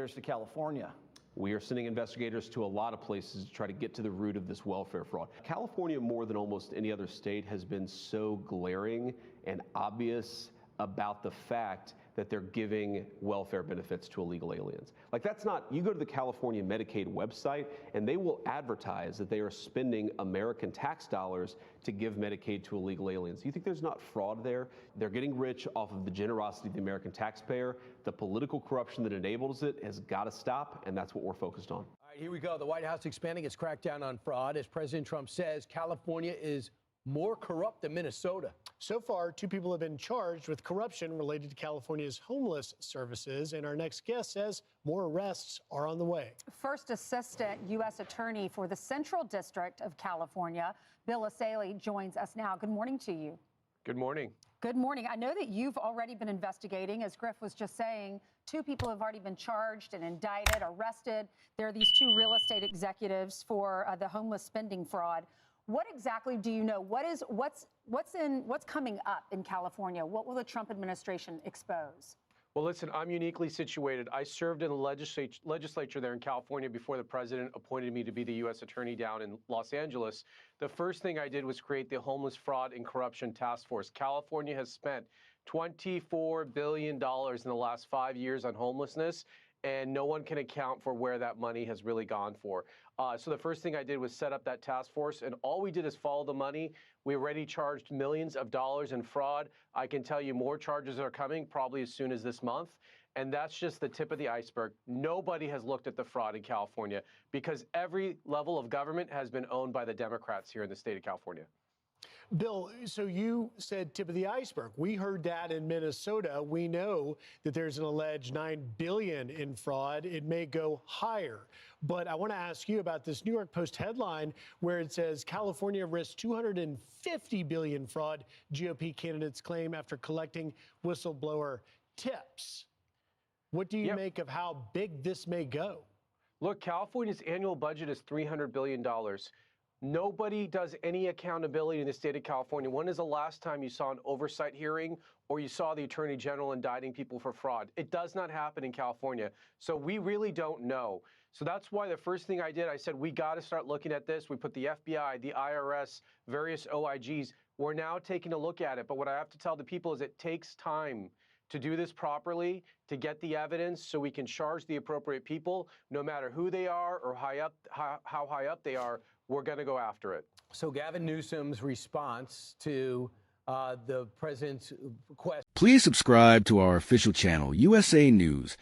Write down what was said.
investigators to California? We are sending investigators to a lot of places to try to get to the root of this welfare fraud. California, more than almost any other state, has been so glaring and obvious about the fact that they're giving welfare benefits to illegal aliens. Like, that's not, you go to the California Medicaid website and they will advertise that they are spending American tax dollars to give Medicaid to illegal aliens. You think there's not fraud there? They're getting rich off of the generosity of the American taxpayer. The political corruption that enables it has got to stop, and that's what we're focused on. All right, here we go. The White House expanding its crackdown on fraud. As President Trump says, California is more corrupt than Minnesota. So far, 2 people have been charged with corruption related to California's homeless services, and our next guest says more arrests are on the way. First Assistant U.S. Attorney for the Central District of California, Bill Asaley, joins us now. Good morning to you. Good morning. Good morning. I know that you've already been investigating. As Griff was just saying, 2 people have already been charged and indicted, arrested. There are these 2 real estate executives for the homeless spending fraud. What exactly do you know? What's coming up in California? What will the Trump administration expose? Well, listen, I'm uniquely situated. I served in the legislature there in California before the president appointed me to be the U.S. attorney down in Los Angeles. The first thing I did was create the Homeless Fraud and Corruption Task Force. California has spent $24 billion in the last 5 years on homelessness, and no one can account for where that money has really gone for. So the first thing I did was set up that task force, and all we did is follow the money. We already charged millions of dollars in fraud. I can tell you more charges are coming, probably as soon as this month. And that's just the tip of the iceberg. Nobody has looked at the fraud in California because every level of government has been owned by the Democrats here in the state of California. Bill, so you said tip of the iceberg. We heard that in Minnesota. We know that there's an alleged $9 billion in fraud. It may go higher. But I want to ask you about this New York Post headline where it says California risks $250 billion fraud, GOP candidates claim after collecting whistleblower tips. What do you make of how big this may go? Look, California's annual budget is $300 billion. Nobody does any accountability in the state of California. When is the last time you saw an oversight hearing or you saw the attorney general indicting people for fraud? It does not happen in California. So we really don't know. So that's why the first thing I did, I said, we got to start looking at this. We put the FBI, the IRS, various OIGs. We're now taking a look at it. But what I have to tell the people is it takes time to do this properly, to get the evidence so we can charge the appropriate people, no matter who they are or how high up they are. We're going to go after it. So Gavin Newsom's response to the president's request. Please subscribe to our official channel, USA News.